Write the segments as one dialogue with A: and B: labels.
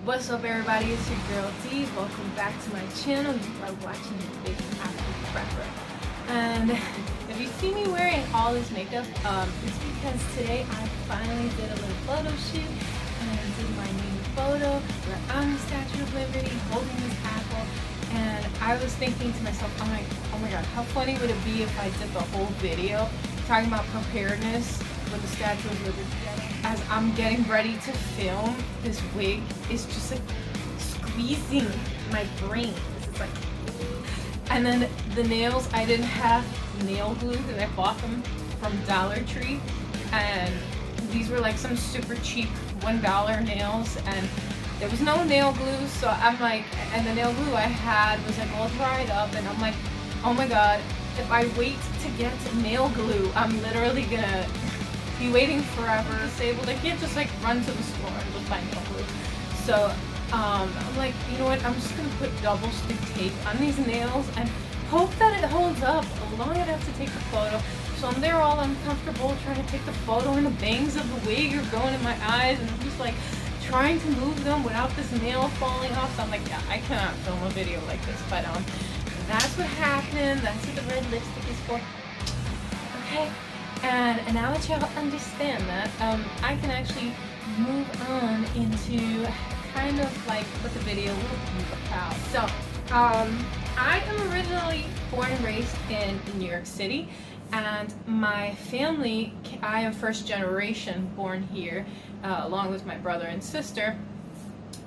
A: What's up, everybody? It's your girl D. Welcome back to my channel. You are watching the Untitled Chapter. And if you see me wearing all this makeup, it's because today I finally did a little photo shoot and I did my new photo where I'm the Statue of Liberty holding this apple. And I was thinking to myself, I'm like, oh my god, how funny would it be if I did the whole video talking about preparedness with the Statue of Liberty. As I'm getting ready to film, this wig is just like squeezing my brain. It's like, and then the nails, I didn't have nail glue because I bought them from Dollar Tree, and these were like some super cheap $1 nails, and there was no nail glue. So I'm like, and the nail glue I had was like all dried up, and I'm like, oh my god, if I wait to get nail glue, I'm literally gonna be waiting forever, disabled. I can't just like run to the store and just buy nail glue. So I'm like, you know what, I'm just gonna put double stick tape on these nails and hope that it holds up long enough to take the photo. So I'm there all uncomfortable trying to take the photo, and the bangs of the wig are going in my eyes, and I'm just like trying to move them without this nail falling off. So I'm like, yeah, I cannot film a video like this. But that's what happened. That's what the red lipstick is for. Okay. And now that y'all understand that, I can actually move on into kind of like what the video will be about. So, I am originally born and raised in New York City, and my family, I am first generation born here, along with my brother and sister.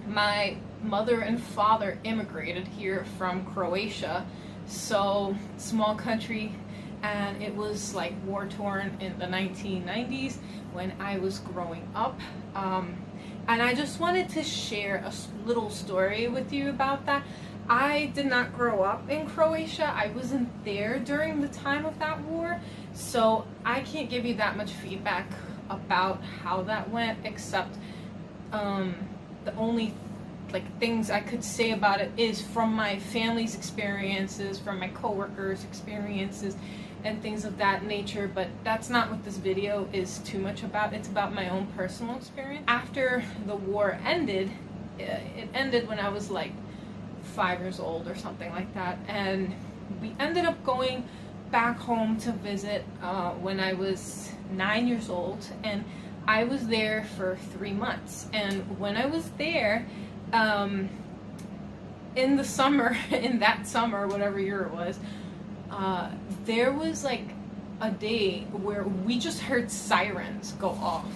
A: My mother and father immigrated here from Croatia, so small country. And it was like war-torn in the 1990s when I was growing up. And I just wanted to share a little story with you about that. I did not grow up in Croatia. I wasn't there during the time of that war. So I can't give you that much feedback about how that went, except the only things I could say about it is from my family's experiences, from my coworkers' experiences, and things of that nature. But that's not what this video is too much about. It's about my own personal experience. After the war ended, it ended when I was like 5 years old or something like that, and we ended up going back home to visit when I was 9 years old, and I was there for 3 months. And when I was there, in the summer, in that summer, whatever year it was, there was like a day where we just heard sirens go off,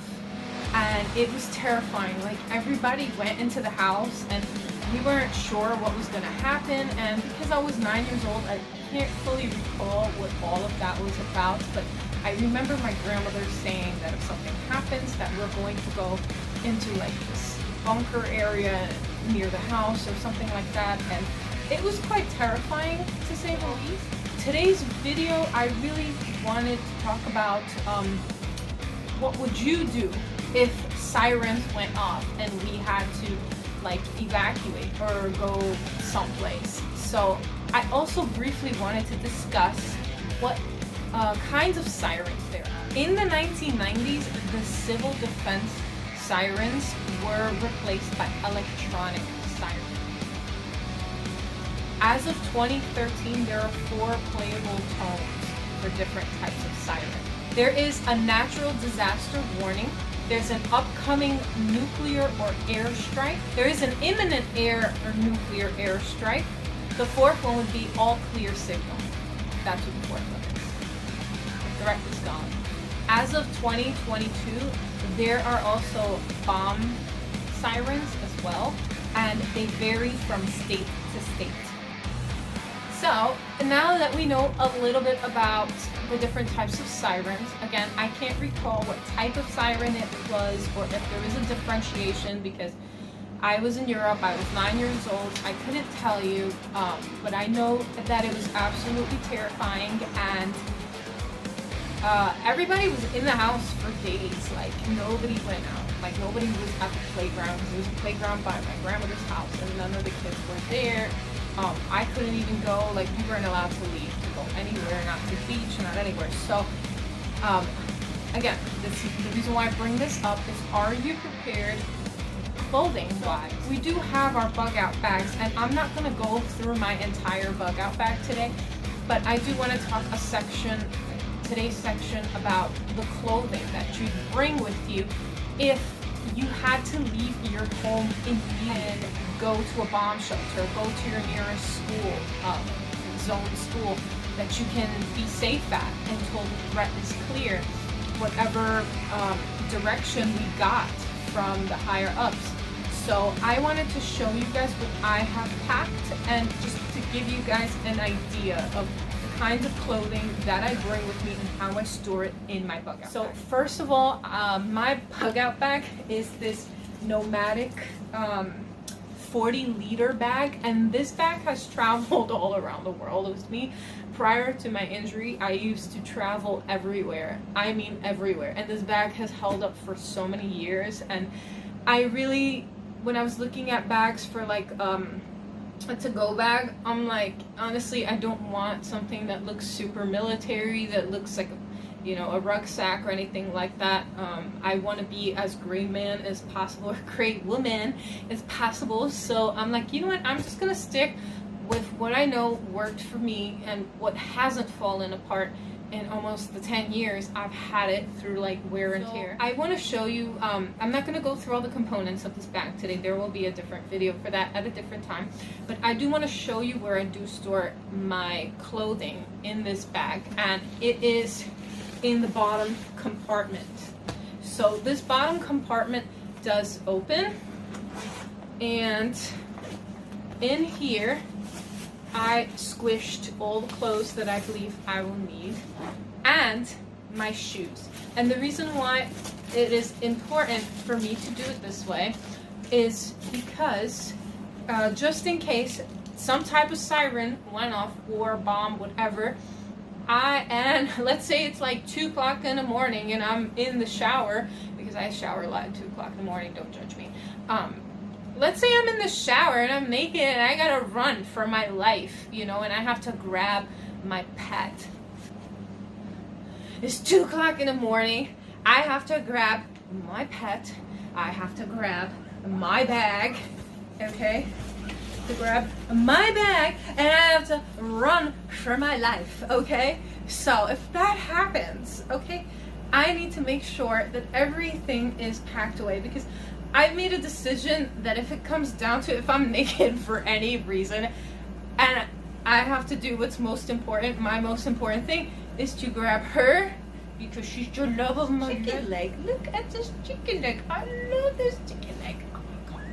A: and it was terrifying. Like, everybody went into the house, and we weren't sure what was going to happen. And because I was 9 years old, I can't fully recall what all of that was about, but I remember my grandmother saying that if something happens, that we're going to go into like this bunker area near the house or something like that. And it was quite terrifying, to say the least. Today's video, I really wanted to talk about what would you do if sirens went off and we had to like evacuate or go someplace. So I also briefly wanted to discuss what kinds of sirens there are. In the 1990s, the civil defense sirens were replaced by electronic sirens. As of 2013, there are 4 playable tones for different types of sirens. There is a natural disaster warning. There's an upcoming nuclear or airstrike. There is an imminent air or nuclear airstrike. The 4th one would be all clear signal. That's what the 4th one is. The rest is gone. As of 2022, there are also bomb sirens as well, and they vary from state to state. So now that we know a little bit about the different types of sirens, again, I can't recall what type of siren it was or if there was a differentiation, because I was in Europe, I was 9 years old, I couldn't tell you, but I know that it was absolutely terrifying, and everybody was in the house for days. Like, nobody went out. Like, nobody was at the playground. There was a playground by my grandmother's house, and none of the kids were there. I couldn't even go, like, we weren't allowed to leave, to go anywhere, not to the beach, not anywhere. So, again, the reason why I bring this up is, are you prepared clothing wise, we do have our bug out bags, and I'm not going to go through my entire bug out bag today, but I do want to talk today's section about the clothing that you bring with you if you had to leave your home and go to a bomb shelter, go to your nearest school, zone school that you can be safe at until the threat is clear, whatever direction we got from the higher ups. So I wanted to show you guys what I have packed, and just to give you guys an idea of the kinds of clothing that I bring with me and how I store it in my bug out bag. First of all, my bug out bag is this nomadic 40-liter bag, and this bag has traveled all around the world with me. Prior to my injury, I used to travel everywhere. I mean everywhere. And this bag has held up for so many years, and I really, when I was looking at bags for like a to-go bag, I'm like, honestly, I don't want something that looks super military, that looks like a rucksack or anything like that. I want to be as great man as possible, or great woman as possible. So I'm like, you know what? I'm just gonna stick with what I know worked for me and what hasn't fallen apart in almost the 10 years I've had it through like wear and tear. I want to show you, I'm not going to go through all the components of this bag today. There will be a different video for that at a different time. But I do want to show you where I do store my clothing in this bag. And it is in the bottom compartment. So this bottom compartment does open. And in here, I squished all the clothes that I believe I will need and my shoes. And the reason why it is important for me to do it this way is because just in case some type of siren went off or a bomb, whatever, and let's say it's like 2 o'clock in the morning and I'm in the shower, because I shower a lot at 2 o'clock in the morning, don't judge me. Let's say I'm in the shower and I'm naked and I gotta run for my life, and I have to grab my pet. It's 2 o'clock in the morning. I have to grab my pet. I have to grab my bag, okay? To grab my bag, and I have to run for my life, okay? So if that happens, okay, I need to make sure that everything is packed away, because I've made a decision that if it comes down to if I'm naked for any reason and I have to do what's most important, my most important thing is to grab her, because she's the love of my chicken leg. Look at this chicken leg. I love this chicken leg. Oh my god.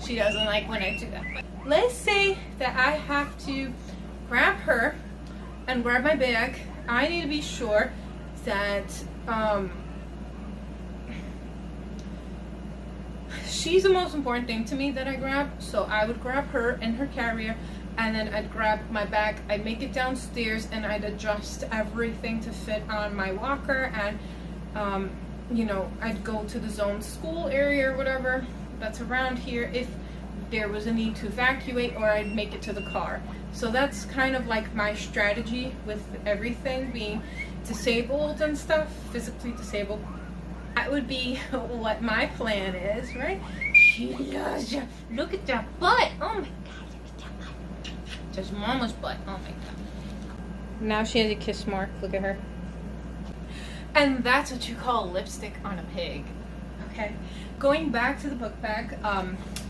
A: She doesn't like when I do that. But let's say that I have to grab her and grab my bag. I need to be sure that she's the most important thing to me that I grab. So I would grab her in her carrier, and then I'd grab my bag, I'd make it downstairs, and I'd adjust everything to fit on my walker, and I'd go to the zone school area or whatever that's around here if there was a need to evacuate, or I'd make it to the car. So that's kind of like my strategy with everything, being disabled and stuff, physically disabled. That would be what my plan is, right? She loves you. Look at that butt. Oh my god, look at that butt. Just mama's butt. Oh my god. Now she has a kiss mark. Look at her. And that's what you call lipstick on a pig. Okay. Going back to the book bag,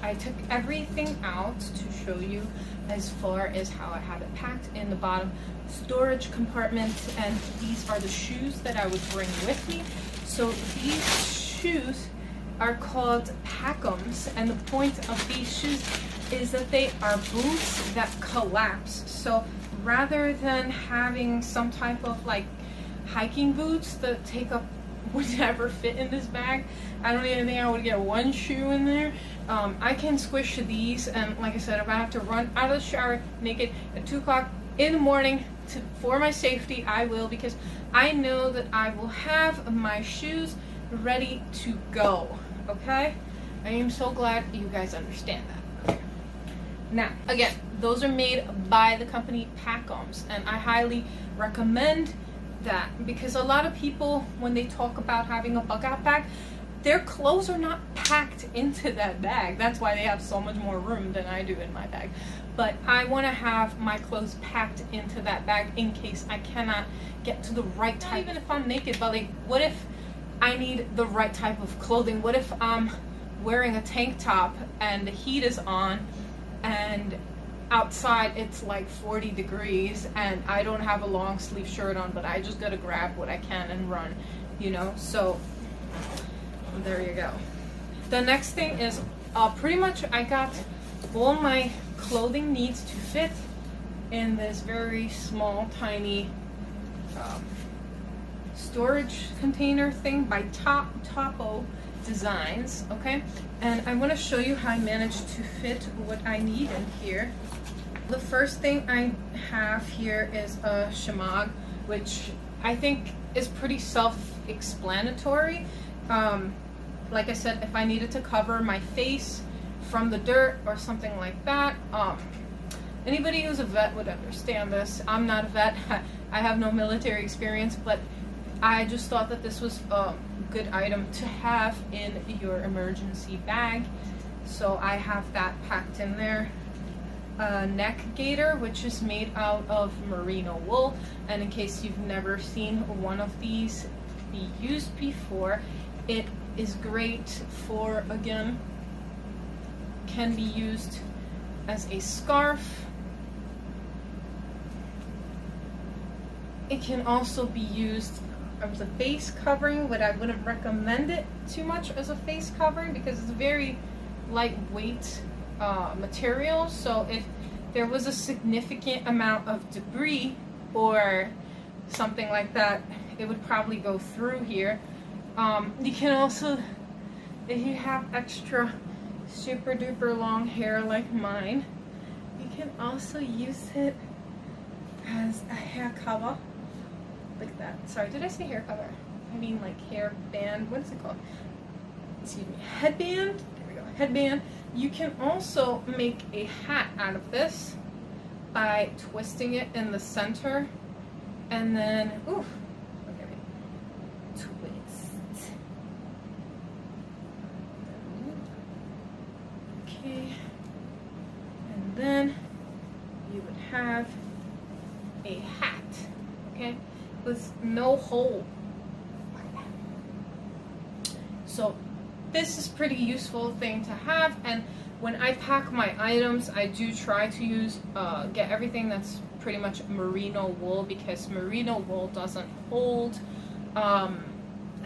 A: I took everything out to show you as far as how I have it packed in the bottom storage compartment. And these are the shoes that I would bring with me. So these shoes are called Packums, and the point of these shoes is that they are boots that collapse. So rather than having some type of like hiking boots that would never fit in this bag, I don't even think I would get one shoe in there. I can squish these, and like I said, if I have to run out of the shower naked at 2 o'clock in the morning for my safety, I will, because I know that I will have my shoes ready to go, okay? I am so glad you guys understand that. Okay. Now, again, those are made by the company Packums, and I highly recommend that, because a lot of people, when they talk about having a bug out bag, their clothes are not packed into that bag. That's why they have so much more room than I do in my bag. But I want to have my clothes packed into that bag in case I cannot get to the right type. Not even if I'm naked, but like, what if I need the right type of clothing? What if I'm wearing a tank top and the heat is on and outside it's like 40 degrees and I don't have a long sleeve shirt on, but I just gotta grab what I can and run, you know? So there you go. The next thing is pretty much I got all my clothing needs to fit in this very small, tiny storage container thing by Topo Designs, okay? And I want to show you how I managed to fit what I need in here. The first thing I have here is a shemagh, which I think is pretty self-explanatory. Like I said, if I needed to cover my face from the dirt or something like that, anybody who's a vet would understand this. I'm not a vet. I have no military experience, but I just thought that this was a good item to have in your emergency bag. So I have that packed in there. Neck gaiter, which is made out of merino wool, and in case you've never seen one of these be used before, it is great for, again, can be used as a scarf. It can also be used as a face covering, but I wouldn't recommend it too much as a face covering because it's very lightweight material. So if there was a significant amount of debris or something like that, it would probably go through here. You can also, if you have extra super duper long hair like mine, you can also use it as a hair cover like that. Sorry, did I say hair cover? I mean like hair band. What is it called? Excuse me, headband. There we go, headband. You can also make a hat out of this by twisting it in the center and then, ooh, okay, twist. Okay, and then you would have a hat, okay, with no hole. So this is pretty useful thing to have, and when I pack my items, I do try to use get everything that's pretty much merino wool, because merino wool doesn't hold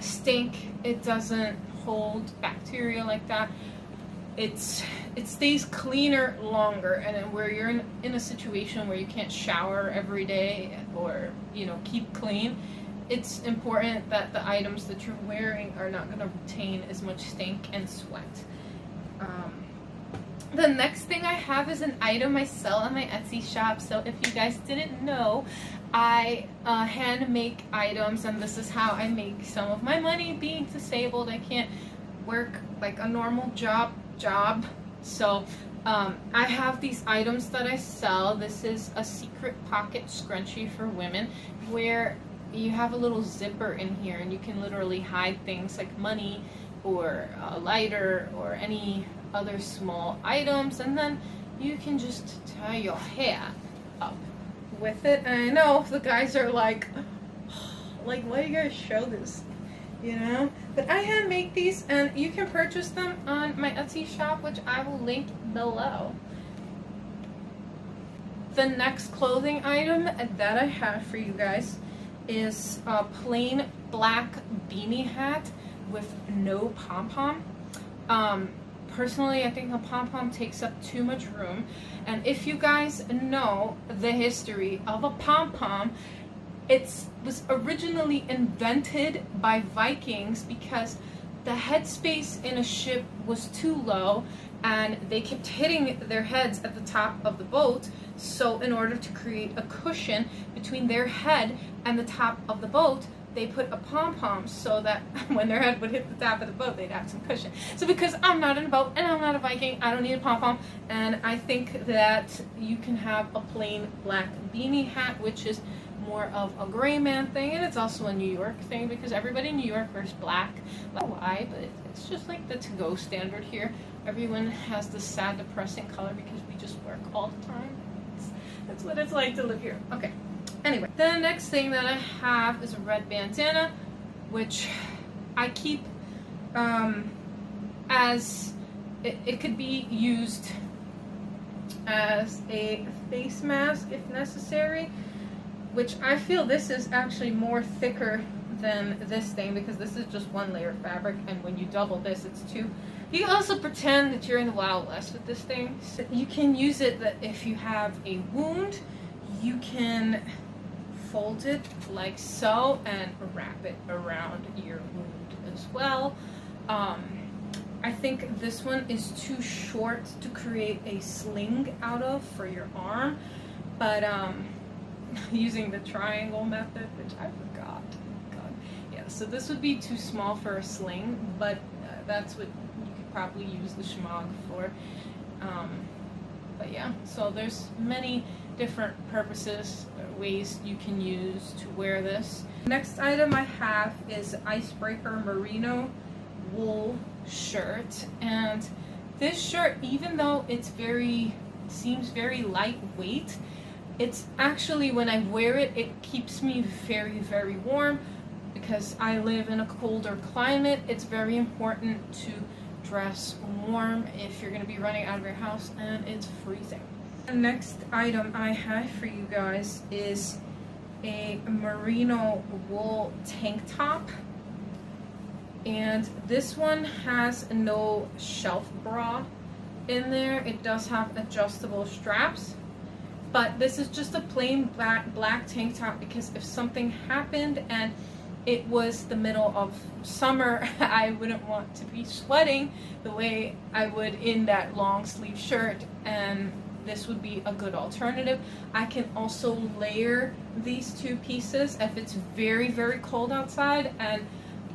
A: stink, it doesn't hold bacteria like that. It stays cleaner longer, and then where you're in a situation where you can't shower every day or, you know, keep clean, it's important that the items that you're wearing are not going to retain as much stink and sweat. The next thing I have is an item I sell on my Etsy shop. So if you guys didn't know, I hand make items, and this is how I make some of my money. Being disabled, I can't work like a normal job. So I have these items that I sell. This is a secret pocket scrunchie for women, where you have a little zipper in here and you can literally hide things like money or a lighter or any other small items, and then you can just tie your hair up with it. And I know the guys are like why do you guys show this, you know? But I hand make these, and you can purchase them on my Etsy shop, which I will link below. The next clothing item that I have for you guys is a plain black beanie hat with no pom-pom. Personally, I think a pom-pom takes up too much room, and if you guys know the history of a pom-pom, it was originally invented by Vikings because the headspace in a ship was too low and they kept hitting their heads at the top of the boat. So in order to create a cushion between their head and the top of the boat, they put a pom-pom so that when their head would hit the top of the boat, they'd have some cushion. So because I'm not in a boat and I'm not a Viking, I don't need a pom-pom, and I think that you can have a plain black beanie hat, which is more of a gray man thing, and it's also a New York thing because everybody in New York wears black. I don't know why, but It's just like the to-go standard here. Everyone has this sad, depressing color because we just work all the time. That's what it's like to live here. Okay. Anyway, the next thing that I have is a red bandana, which I keep as it could be used as a face mask if necessary, which I feel this is actually more thicker than this thing because this is just one layer of fabric, and when you double this it's two. You can also pretend that you're in the Wild West with this thing. So you can use it that if you have a wound, you can fold it like so and wrap it around your wound as well. I think this one is too short to create a sling out of for your arm, but using the triangle method, which I forgot. God. Yeah, so this would be too small for a sling, but that's what you could probably use the shmog for. But yeah, so there's many different purposes, ways you can use to wear this. Next item I have is Icebreaker Merino wool shirt, and this shirt, even though it's seems very lightweight, it's actually, when I wear it, it keeps me very, very warm because I live in a colder climate. It's very important to dress warm if you're going to be running out of your house and it's freezing. The next item I have for you guys is a merino wool tank top, and this one has no shelf bra in there. It does have adjustable straps, but this is just a plain black tank top because if something happened and it was the middle of summer, I wouldn't want to be sweating the way I would in that long sleeve shirt, and this would be a good alternative. I can also layer these two pieces if it's very, very cold outside, and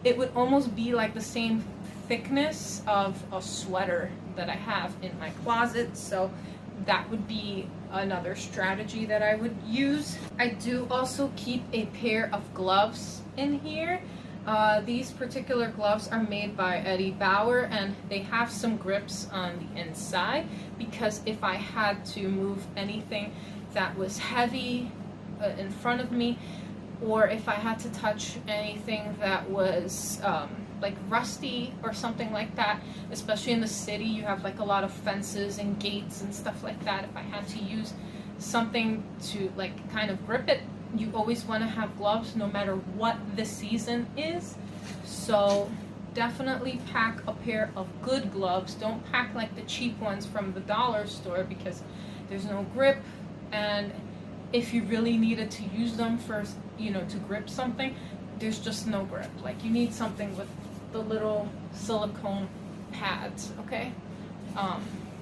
A: it would almost be like the same thickness of a sweater that I have in my closet, so that would be another strategy that I would use. I do also keep a pair of gloves in here. These particular gloves are made by Eddie Bauer, and they have some grips on the inside because if I had to move anything that was heavy in front of me, or if I had to touch anything that was like rusty or something like that, especially in the city, you have like a lot of fences and gates and stuff like that. If I had to use something to like kind of grip it, you always want to have gloves no matter what the season is. So definitely pack a pair of good gloves. Don't pack like the cheap ones from the dollar store because there's no grip, and if you really needed to use them for, to grip something, there's just no grip. Like, you need something with the little silicone pads, okay?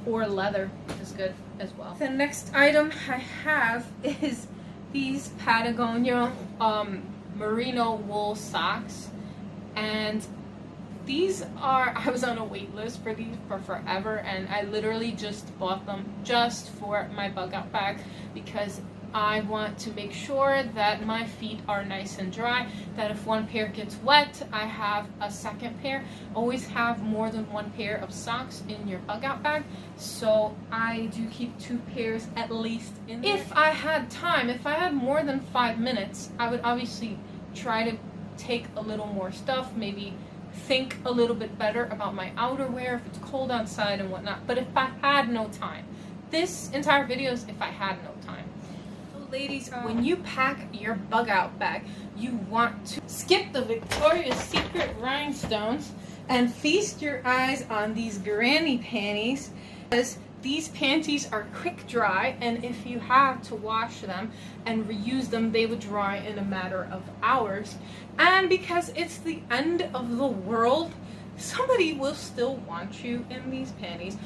A: Or leather is good as well. The next item I have is these Patagonia merino wool socks, and these are, I was on a wait list for these for forever, and I literally just bought them just for my bug out bag because I want to make sure that my feet are nice and dry, that if one pair gets wet, I have a second pair. Always have more than one pair of socks in your bug out bag, so I do keep 2 pairs at least in there. If I had time, if I had more than 5 minutes, I would obviously try to take a little more stuff, maybe think a little bit better about my outerwear if it's cold outside and whatnot. But if I had no time, this entire video is if I had no time. Ladies, when you pack your bug out bag, you want to skip the Victoria's Secret rhinestones and feast your eyes on these granny panties, because these panties are quick dry, and if you have to wash them and reuse them, they would dry in a matter of hours. And because it's the end of the world, somebody will still want you in these panties.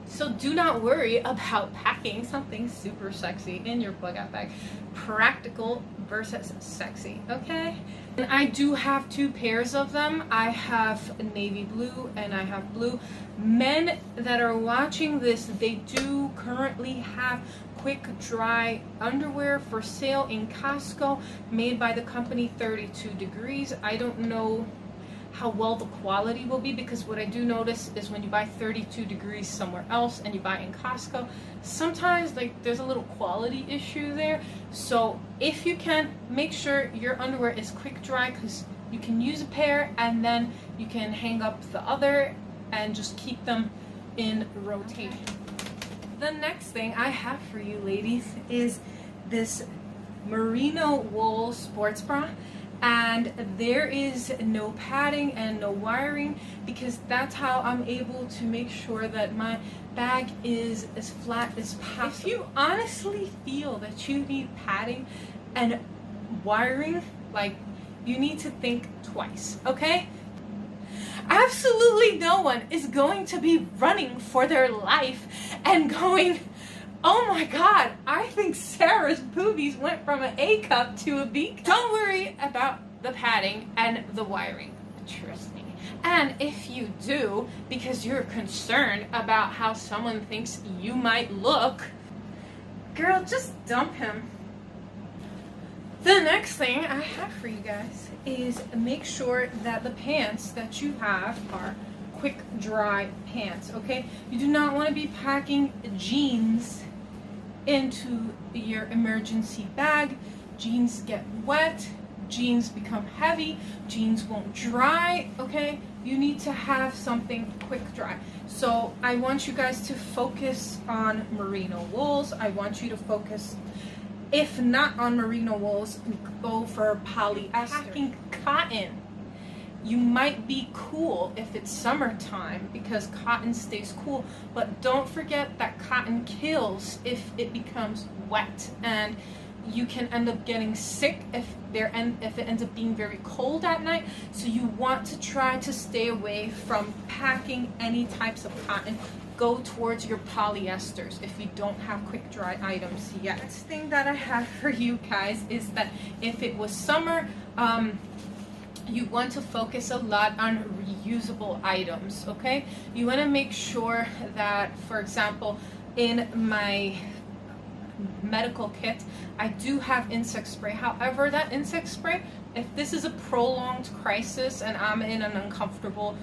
A: So do not worry about packing something super sexy in your bug out bag. Practical versus sexy, okay? And I do have 2 pairs of them. I have navy blue and I have blue. Men that are watching this, they do currently have quick dry underwear for sale in Costco, made by the company 32 Degrees. I don't know how well the quality will be, because what I do notice is when you buy 32 degrees somewhere else and you buy in Costco, sometimes like there's a little quality issue there. So if you can, make sure your underwear is quick dry, because you can use a pair and then you can hang up the other and just keep them in rotation. The next thing I have for you ladies is this Merino wool sports bra, and there is no padding and no wiring, because that's how I'm able to make sure that my bag is as flat as possible. If you honestly feel that you need padding and wiring, like, you need to think twice, okay? Absolutely no one is going to be running for their life and going, oh my god, I think Sarah's boobies went from an A cup to a B cup. Don't worry about the padding and the wiring, trust me. And if you do, because you're concerned about how someone thinks you might look, girl, just dump him. The next thing I have for you guys is make sure that the pants that you have are quick dry pants, okay? You do not want to be packing jeans into your emergency bag. Jeans get wet, jeans become heavy, jeans won't dry, okay? You need to have something quick dry. So I want you guys to focus on merino wools. I want you to focus, if not on merino wools, go for polyester. Packing cotton, you might be cool if it's summertime because cotton stays cool, but don't forget that cotton kills if it becomes wet, and you can end up getting sick if it ends up being very cold at night. So you want to try to stay away from packing any types of cotton. Go towards your polyesters if you don't have quick dry items yet. Next thing that I have for you guys is that if it was summer, you want to focus a lot on reusable items, okay? You want to make sure that, for example, in my medical kit, I do have insect spray. However, that insect spray, if this is a prolonged crisis and I'm in an uncomfortable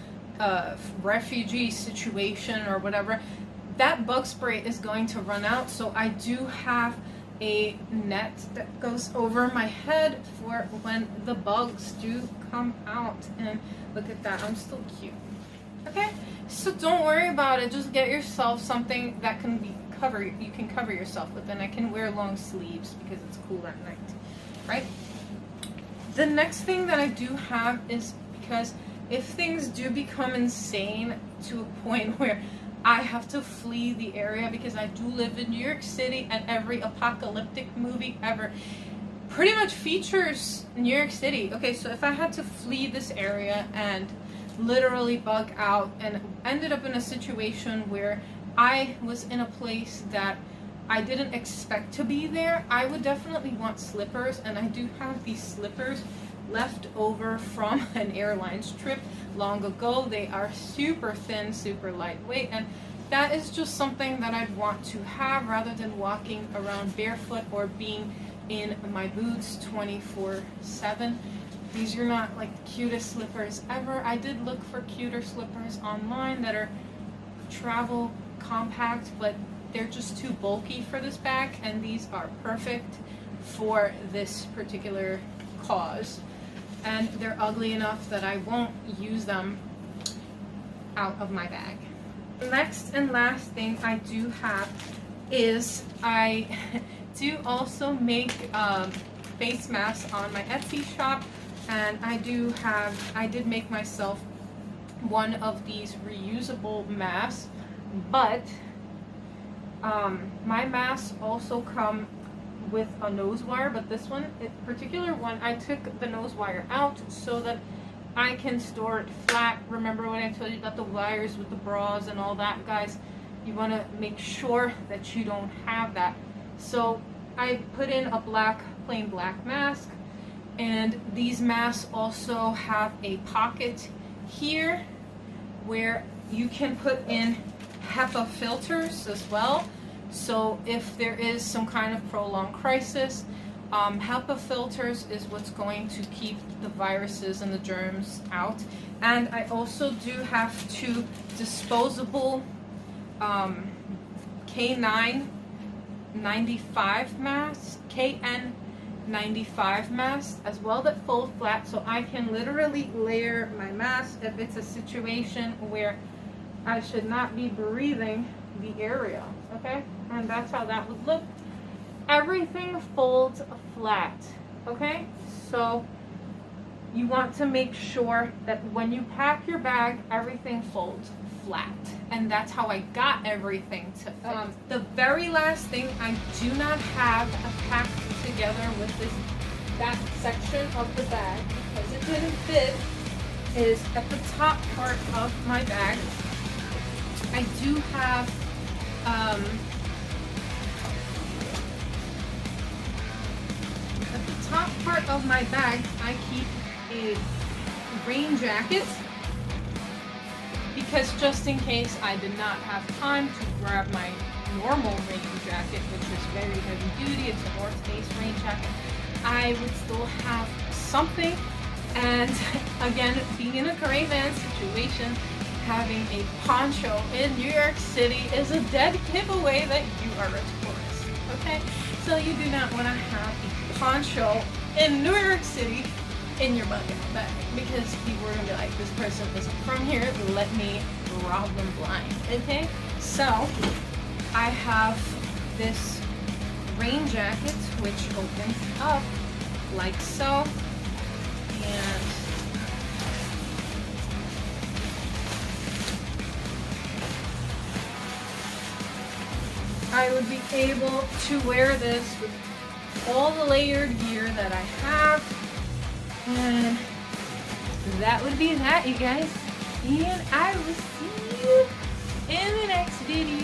A: refugee situation or whatever, that bug spray is going to run out. So I do have a net that goes over my head for when the bugs do come out. And look at that, I'm still cute. Okay, so don't worry about it. Just get yourself something that can be you can cover yourself with, and I can wear long sleeves because it's cool at night, right? The next thing that I do have is, because if things do become insane to a point where I have to flee the area, because I do live in New York City and every apocalyptic movie ever pretty much features New York City. Okay, so if I had to flee this area and literally bug out and ended up in a situation where I was in a place that I didn't expect to be there, I would definitely want slippers, and I do have these slippers left over from an airlines trip long ago. They are super thin, super lightweight, and that is just something that I'd want to have rather than walking around barefoot or being in my boots 24/7. These are not like the cutest slippers ever. I did look for cuter slippers online that are travel compact, but they're just too bulky for this bag, and these are perfect for this particular cause. And they're ugly enough that I won't use them out of my bag. Next and last thing I do have is I do also make face masks on my Etsy shop, and I did make myself one of these reusable masks, but my masks also come with a nose wire, but this particular one, I took the nose wire out so that I can store it flat. Remember when I told you about the wires with the bras and all that, guys? You want to make sure that you don't have that. So I put in a plain black mask, and these masks also have a pocket here where you can put in HEPA filters as well. So if there is some kind of prolonged crisis, HEPA filters is what's going to keep the viruses and the germs out. And I also do have 2 disposable K95 masks, KN95 masks as well, that fold flat, so I can literally layer my mask if it's a situation where I should not be breathing the area, okay? And that's how that would look. Everything folds flat, okay? So you want to make sure that when you pack your bag, everything folds flat. And that's how I got everything to the very last thing I do not have packed together with this back section of the bag because it didn't fit is at the top part of my bag. I do have at the top part of my bag, I keep a rain jacket because just in case I did not have time to grab my normal rain jacket, which is very heavy duty, it's a North Face rain jacket, I would still have something. And again, being in a gray van situation, having a poncho in New York City is a dead giveaway that you are a tourist, okay? So you do not want to have a poncho in New York City in your bucket bag because people are going to be like, this person isn't from here, let me rob them blind, okay? So I have this rain jacket which opens up like so, and I would be able to wear this with all the layered gear that I have. And that would be that, you guys. And I will see you in the next video.